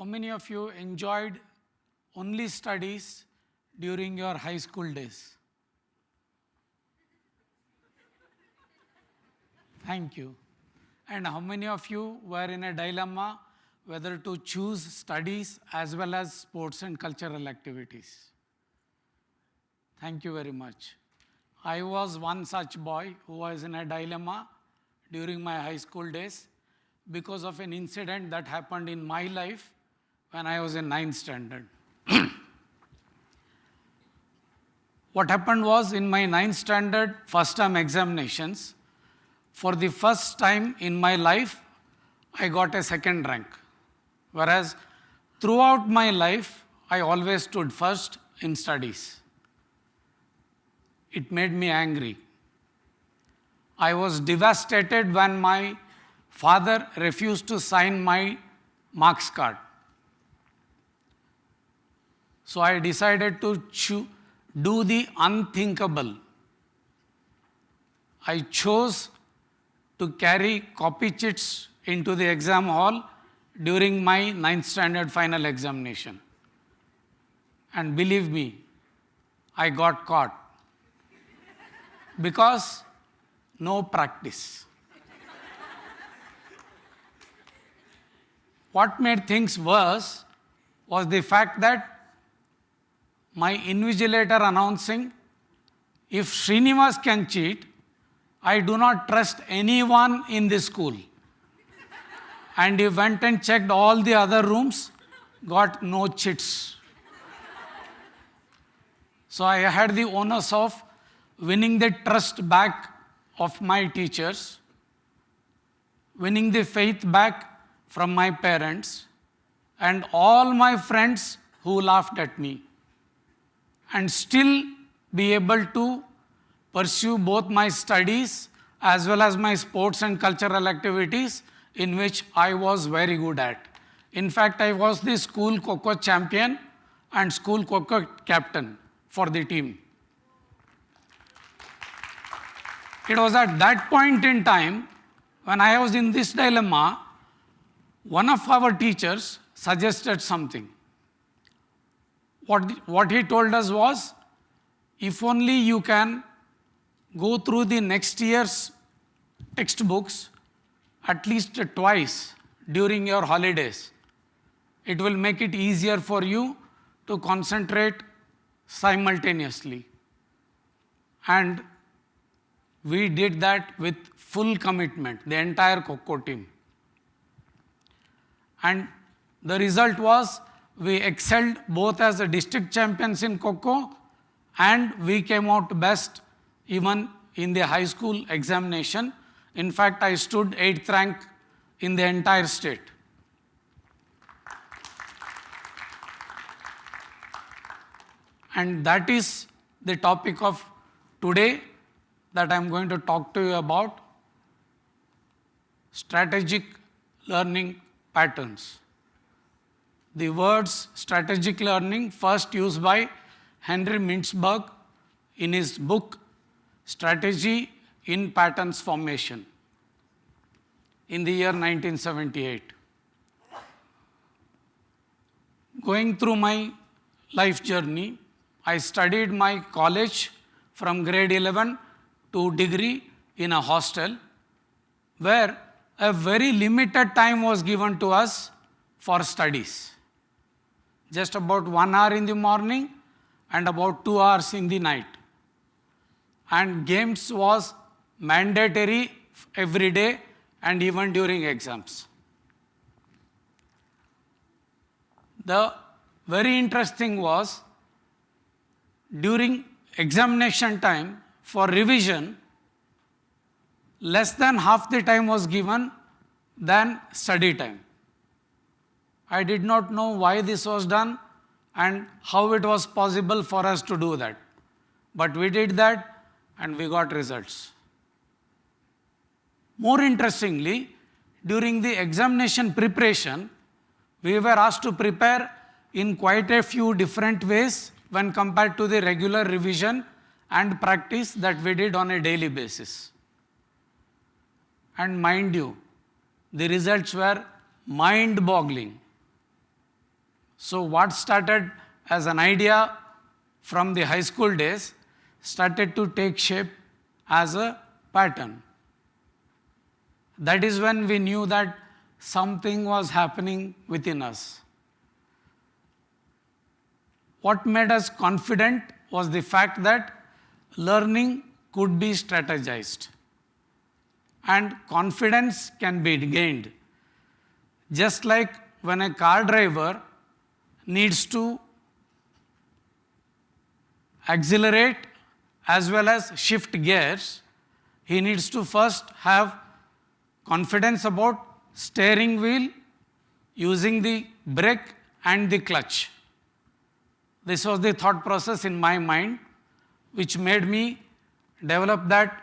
many of you enjoyed only studies during your high school days? Thank you. And how many of you were in a dilemma whether to choose studies as well as sports and cultural activities? Thank you very much. I was one such boy who was in a dilemma during my high school days because of an incident that happened in my life when I was in 9th standard. What happened was, in my 9th standard first term examinations, for the first time in my life, I got a second rank. Whereas throughout my life, I always stood first in studies. It made me angry. I was devastated when my father refused to sign my marks card. So I decided to do the unthinkable. I chose to carry copy chits into the exam hall during my 9th standard final examination. And believe me, I got caught. Because no practice. What made things worse was the fact that my invigilator announcing, if Shrinivas can cheat, I do not trust anyone in this school. And he went and checked all the other rooms, got no chits. So I had the onus of winning the trust back of my teachers, winning the faith back from my parents, and all my friends who laughed at me, and still be able to pursue both my studies as well as my sports and cultural activities in which I was very good at. In fact, I was the school Kho champion and school Kho captain for the team. It was at that point in time when I was in this dilemma, one of our teachers suggested something. What he told us was, if only you can go through the next year's textbooks at least twice during your holidays, it will make it easier for you to concentrate simultaneously. And we did that with full commitment, the entire Kho team. And the result was, we excelled both as the district champions in Kho and we came out best even in the high school examination. In fact, I stood 8th rank in the entire state. And that is the topic of today that I am going to talk to you about: strategic learning patterns. The words strategic learning first used by Henry Mintzberg in his book Strategy in Patterns Formation in the year 1978. Going through my life journey, I studied my college from grade 11 to degree in a hostel where a very limited time was given to us for studies. Just about 1 hour in the morning and about 2 hours in the night. And games was mandatory every day and even during exams. The very interesting was, during examination time for revision, less than half the time was given than study time. I did not know why this was done and how it was possible for us to do that. But we did that and we got results. More interestingly, during the examination preparation, we were asked to prepare in quite a few different ways when compared to the regular revision and practice that we did on a daily basis. And mind you, the results were mind-boggling. So what started as an idea from the high school days started to take shape as a pattern. That is when we knew that something was happening within us. What made us confident was the fact that learning could be strategized and confidence can be gained. Just like when a car driver needs to accelerate as well as shift gears, he needs to first have confidence about steering wheel, using the brake and the clutch. This was the thought process in my mind, which made me develop that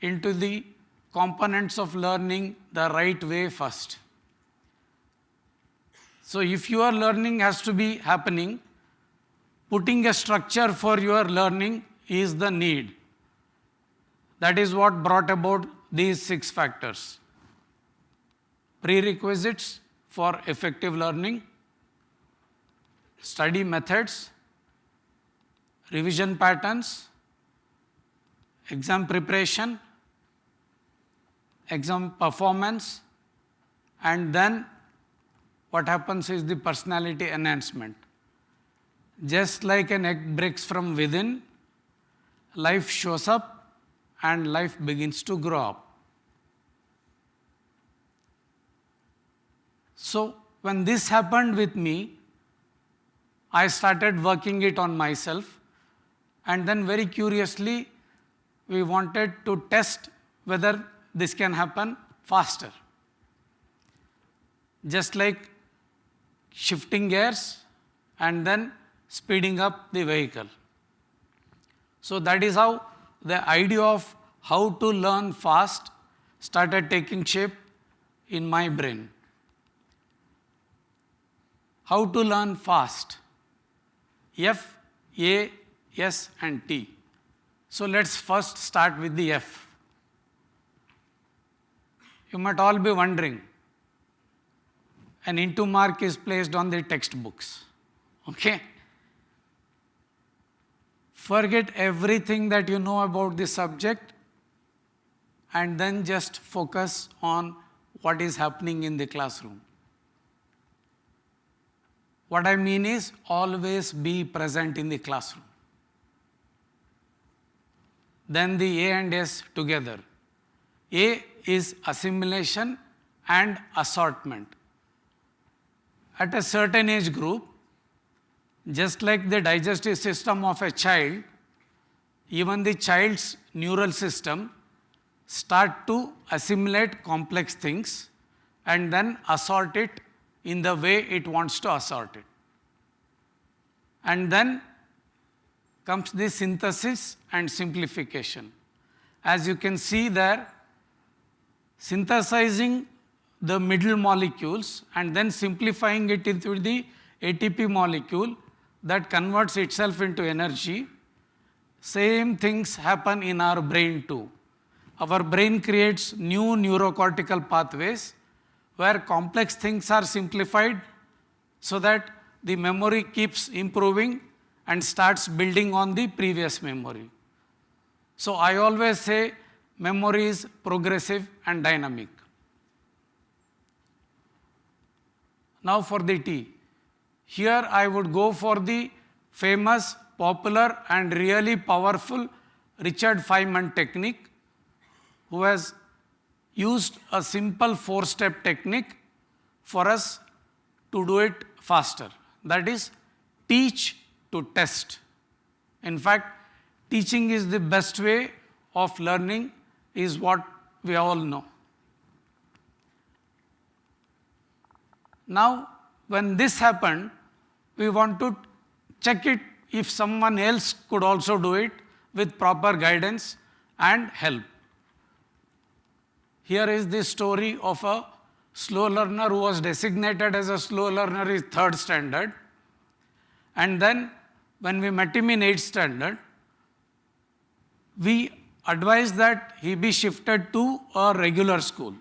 into the components of learning the right way first. So if your learning has to be happening, putting a structure for your learning is the need. That is what brought about these 6 factors. Prerequisites for effective learning, study methods, revision patterns, exam preparation, exam performance, and then what happens is the personality enhancement. Just like an egg breaks from within, life shows up and life begins to grow up. So when this happened with me, I started working it on myself, and then very curiously, we wanted to test whether this can happen faster. Just like shifting gears and then speeding up the vehicle. So that is how the idea of how to learn fast started taking shape in my brain. How to learn fast? F, A, S and T. So let's first start with the F. You might all be wondering, an into mark is placed on the textbooks. Okay? Forget everything that you know about the subject and then just focus on what is happening in the classroom. What I mean is, always be present in the classroom. Then the A and S together. A is assimilation and assortment. At a certain age group, just like the digestive system of a child, even the child's neural system start to assimilate complex things and then assort it in the way it wants to assort it. And then comes the synthesis and simplification. As you can see there, synthesizing the middle molecules and then simplifying it into the ATP molecule that converts itself into energy. Same things happen in our brain too. Our brain creates new neurocortical pathways where complex things are simplified so that the memory keeps improving and starts building on the previous memory. So I always say memory is progressive and dynamic. Now for the T. Here I would go for the famous, popular and really powerful Richard Feynman technique, who has used a simple 4-step technique for us to do it faster. That is, teach to test. In fact, teaching is the best way of learning, is what we all know. Now, when this happened, we want to check it if someone else could also do it with proper guidance and help. Here is the story of a slow learner who was designated as a slow learner in 3rd standard. And then when we met him in 8th standard, we advised that he be shifted to a regular school.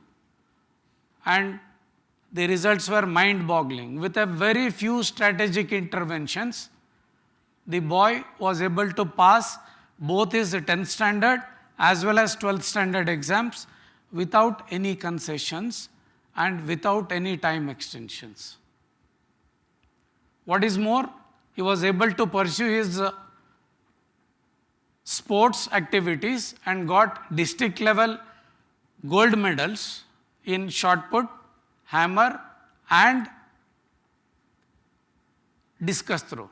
And the results were mind-boggling. With a very few strategic interventions, the boy was able to pass both his 10th standard as well as 12th standard exams without any concessions and without any time extensions. What is more, he was able to pursue his sports activities and got district level gold medals in shot put, hammer and discus throw.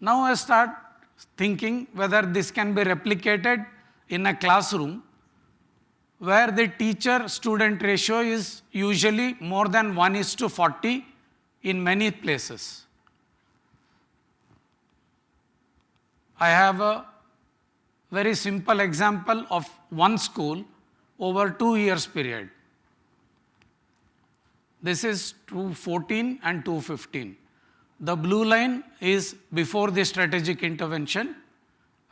Now I start thinking whether this can be replicated in a classroom where the teacher-student ratio is usually more than 1:40 in many places. I have a very simple example of one school over 2 years period. This is 2014 and 2015. The blue line is before the strategic intervention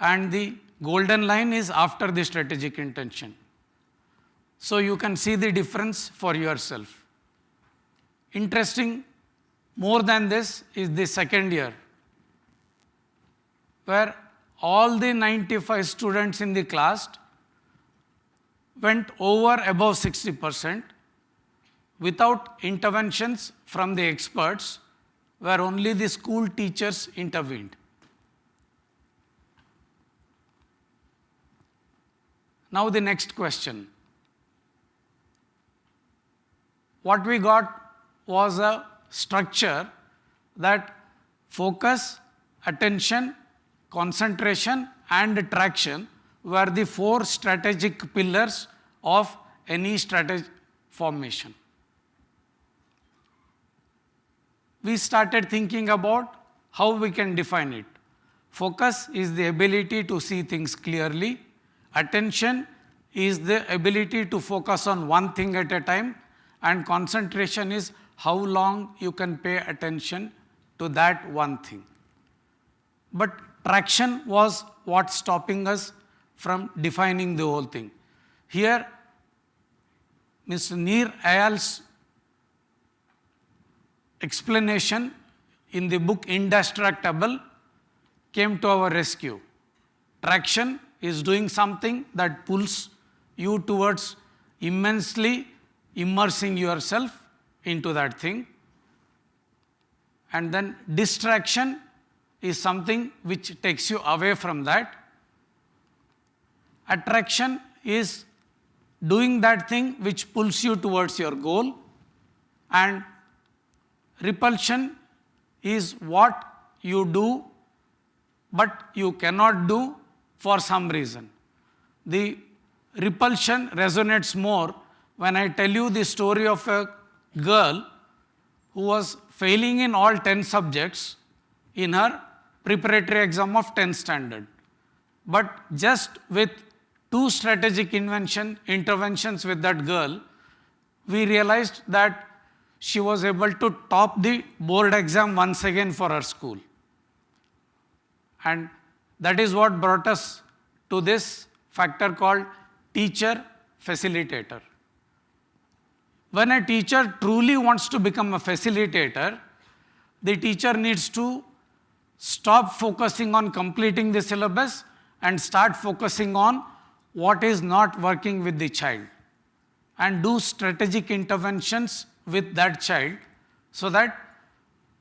and the golden line is after the strategic intervention. So you can see the difference for yourself. Interesting, more than this is the second year, where all the 95 students in the class went over above 60% without interventions from the experts, where only the school teachers intervened. Now the next question. What we got was a structure that focus, attention, concentration and traction were the 4 strategic pillars of any strategy formation. We started thinking about how we can define it. Focus is the ability to see things clearly. Attention is the ability to focus on one thing at a time. And concentration is how long you can pay attention to that one thing. But traction was what's stopping us from defining the whole thing. Here, Mr. Nir Eyal's explanation in the book Indestructible came to our rescue. Traction is doing something that pulls you towards immensely immersing yourself into that thing. And then distraction is something which takes you away from that. Attraction is doing that thing which pulls you towards your goal. And repulsion is what you do but you cannot do for some reason. The repulsion resonates more when I tell you the story of a girl who was failing in all 10 subjects in her preparatory exam of 10th standard. But just with 2 strategic interventions with that girl, we realized that she was able to top the board exam once again for her school. And that is what brought us to this factor called teacher facilitator. When a teacher truly wants to become a facilitator, the teacher needs to stop focusing on completing the syllabus and start focusing on what is not working with the child and do strategic interventions with that child so that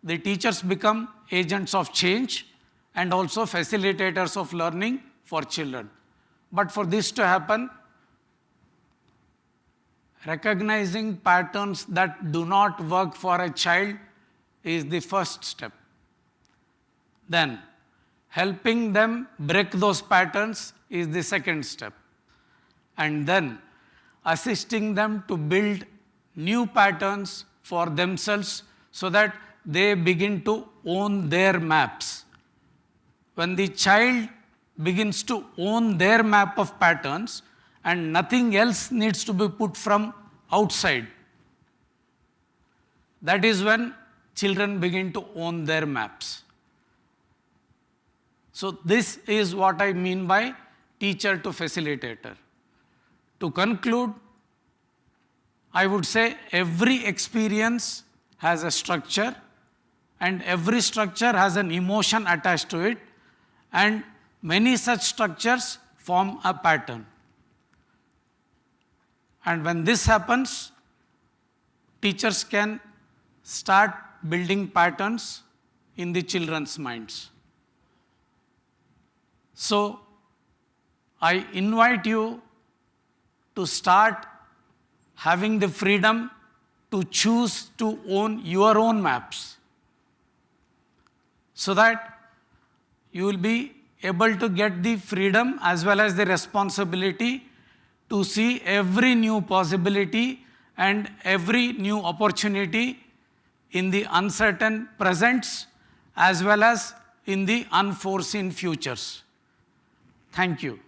the teachers become agents of change and also facilitators of learning for children. But for this to happen, recognizing patterns that do not work for a child is the first step. Then, helping them break those patterns is the second step. And then, assisting them to build new patterns for themselves so that they begin to own their maps. When the child begins to own their map of patterns and nothing else needs to be put from outside, that is when children begin to own their maps. So this is what I mean by teacher to facilitator. To conclude, I would say every experience has a structure, and every structure has an emotion attached to it, and many such structures form a pattern. And when this happens, teachers can start building patterns in the children's minds. So, I invite you to start having the freedom to choose to own your own maps, so that you will be able to get the freedom as well as the responsibility to see every new possibility and every new opportunity in the uncertain presents as well as in the unforeseen futures. Thank you.